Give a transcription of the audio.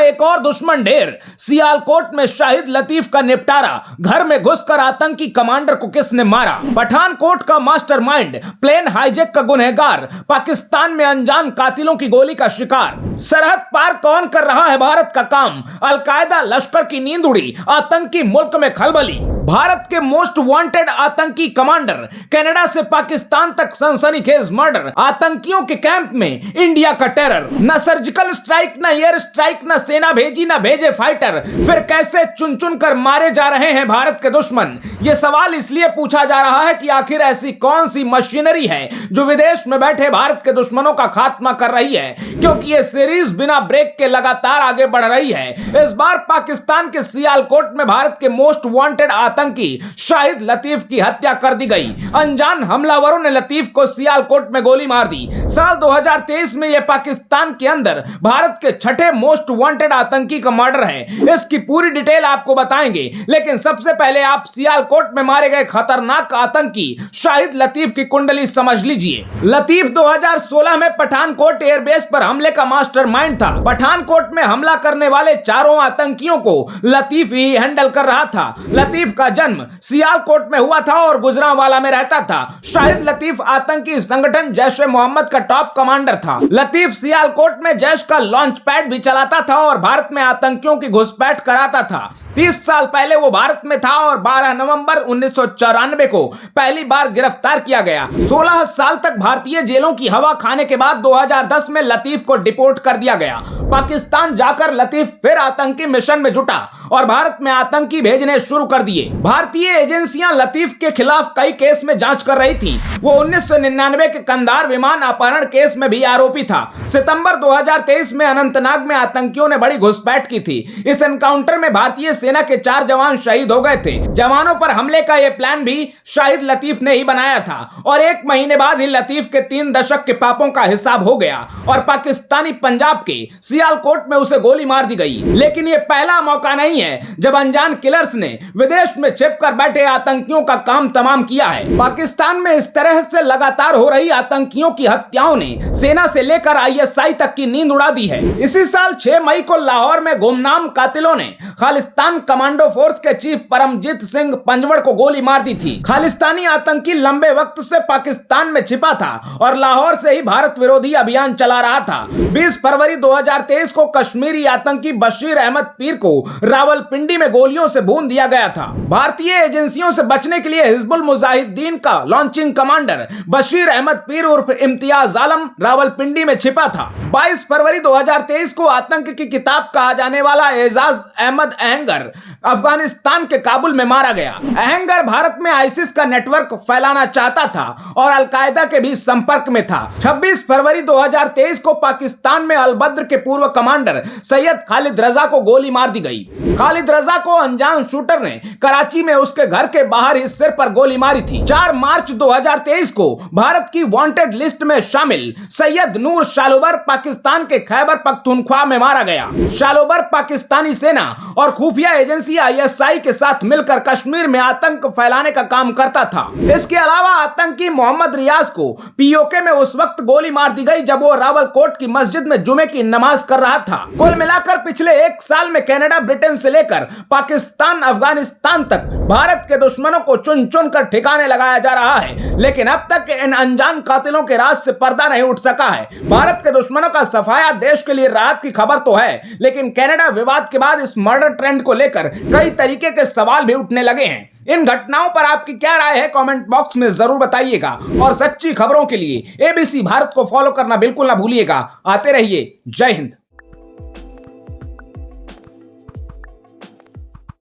एक और दुश्मन ढेर। सियालकोट में शाहिद लतीफ का निपटारा, घर में घुसकर आतंकी कमांडर को किसने मारा। पठानकोट का मास्टरमाइंड, प्लेन हाईजैक का गुनहगार, पाकिस्तान में अनजान कातिलों की गोली का शिकार। सरहद पार कौन कर रहा है भारत का काम, अलकायदा लश्कर की नींद उड़ी, आतंकी मुल्क में खलबली। भारत के मोस्ट वांटेड आतंकी कमांडर, कनाडा से पाकिस्तान तक सनसनीखेज मर्डर, आतंकियों के कैंप में इंडिया का टेरर। न सर्जिकल स्ट्राइक, न एयर स्ट्राइक, न सेना भेजी, न भेजे फाइटर, फिर कैसे चुन चुन कर मारे जा रहे हैं भारत के दुश्मन। यह सवाल इसलिए पूछा जा रहा है कि आखिर ऐसी कौन सी मशीनरी है जो विदेश में बैठे भारत के दुश्मनों का खात्मा कर रही है, क्योंकि यह सीरीज बिना ब्रेक के लगातार आगे बढ़ रही है। इस बार पाकिस्तान के सियालकोट में भारत के मोस्ट वांटेड आतंकी शाहिद लतीफ की हत्या कर दी गई। अनजान हमलावरों ने लतीफ को सियालकोट में गोली मार दी। साल 2023 में यह पाकिस्तान के अंदर भारत के छठे मोस्ट वांटेड आतंकी का मर्डर है। इसकी पूरी डिटेल आपको बताएंगे, लेकिन सबसे पहले आप सियालकोट में मारे गए खतरनाक आतंकी शाहिद लतीफ की कुंडली समझ लीजिए। लतीफ 2016 में पठानकोट एयरबेस पर हमले का मास्टरमाइंड था। पठानकोट में हमला करने वाले चारों आतंकियों को लतीफ ही हैंडल कर रहा था। लतीफ का जन्म सियालकोट में हुआ था और गुजरांवाला में रहता था। शाहिद लतीफ आतंकी संगठन जैश ए मोहम्मद का टॉप कमांडर था। लतीफ सियालकोट में जैश का लॉन्च पैड भी चलाता था और भारत में आतंकियों की घुसपैठ कराता था। 30 साल पहले वो भारत में था और 12 नवंबर 1994 को पहली बार गिरफ्तार किया गया। 16 साल तक भारतीय जेलों की हवा खाने के बाद 2010 में लतीफ को डिपोर्ट कर दिया गया। पाकिस्तान जाकर लतीफ फिर आतंकी मिशन में जुटा और भारत में आतंकी भेजने शुरू कर दिए। भारतीय एजेंसियां लतीफ के खिलाफ कई केस में जांच कर रही थी। वो 1999 के कंधार विमान अपहरण केस में भी आरोपी था। सितंबर 2023 में अनंतनाग में आतंकियों ने बड़ी घुसपैठ की थी। इस एनकाउंटर में भारतीय सेना के 4 जवान शहीद हो गए थे। जवानों पर हमले का यह प्लान भी शाहिद लतीफ ने ही बनाया था और 1 महीने बाद ही लतीफ के 3 दशक के पापों का हिसाब हो गया और पाकिस्तानी पंजाब के सियालकोट में उसे गोली मार दी गई। लेकिन यह पहला मौका नहीं है जब अनजान किलर्स ने विदेश में छिपकर बैठे आतंकियों का काम तमाम किया है। पाकिस्तान में इस तरह से लगातार हो रही आतंकियों की हत्याओं ने सेना से लेकर आईएसआई तक की नींद उड़ा दी है। इसी साल 6 मई को लाहौर में गुमनाम कातिलों ने खालिस्तान कमांडो फोर्स के चीफ परमजीत सिंह पंजवड़ को गोली मार दी थी। खालिस्तानी आतंकी लंबे वक्त से पाकिस्तान में छिपा था और लाहौर से ही भारत विरोधी अभियान चला रहा था। 20 फरवरी 2023 को कश्मीरी आतंकी बशीर अहमद पीर को रावलपिंडी में गोलियों से भून दिया गया था। भारतीय एजेंसियों से बचने के लिए हिजबुल मुजाहिदीन का लॉन्चिंग कमांडर बशीर अहमद पीर उर्फ इम्तियाज आलम रावलपिंडी में छिपा था। 22 फरवरी 2023 को आतंक की किताब कहा जाने वाला एजाज अहमद अहंगर अफगानिस्तान के काबुल में मारा गया। अहंगर भारत में आईसिस का नेटवर्क फैलाना चाहता था और अलकायदा के भी संपर्क में था। 26 फरवरी 2023 को पाकिस्तान में अलबद्र के पूर्व कमांडर सैयद खालिद रजा को गोली मार दी गई। खालिद रजा को अनजान शूटर ने कराची में उसके घर के बाहर ही सिर पर गोली मारी थी। 4 मार्च 2023 को भारत की वांटेड लिस्ट में शामिल सैयद नूर शालोबर पाकिस्तान के खैबर पख्तूनख्वा में मारा गया। शालोबर पाकिस्तानी सेना और खुफिया एजेंसी आईएसआई के साथ मिलकर कश्मीर में आतंक फैलाने का काम करता था। इसके अलावा आतंकी मोहम्मद रियाज को पीओके में उस वक्त गोली मार दी गई जब वो रावलकोट की मस्जिद में जुमे की नमाज कर रहा था। कुल मिलाकर पिछले 1 साल में कनाडा, ब्रिटेन से लेकर पाकिस्तान, अफगानिस्तान तक भारत के दुश्मनों को चुन चुन कर ठिकाने लगाया जा रहा है, लेकिन अब तक इन अनजान कातिलों के राज से पर्दा नहीं उठ सका है। भारत के दुश्मनों का सफाया देश के लिए राहत की खबर तो है, लेकिन कनाडा विवाद के बाद इस मर्डर ट्रेंड को लेकर कई तरीके के सवाल भी उठने लगे हैं। इन घटनाओं पर आपकी क्या राय है, कमेंट बॉक्स में जरूर बताइएगा और सच्ची खबरों के लिए एबीसी भारत को फॉलो करना बिल्कुल ना भूलिएगा। आते रहिए। जय हिंद।